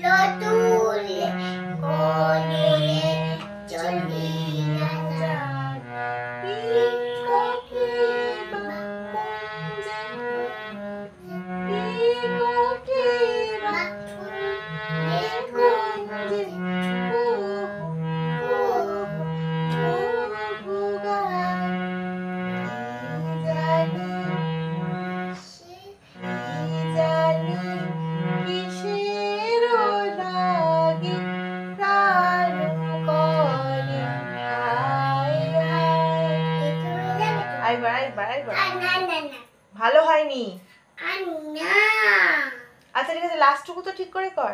লতুলে কোলে চলি রাজার পিককে বাকুঞ্জে পিককে বাকুঞ্জে কুঞ্জে ভালো হয়নি। আচ্ছা ঠিক আছে, লাস্টটুকু তো ঠিক করে কর।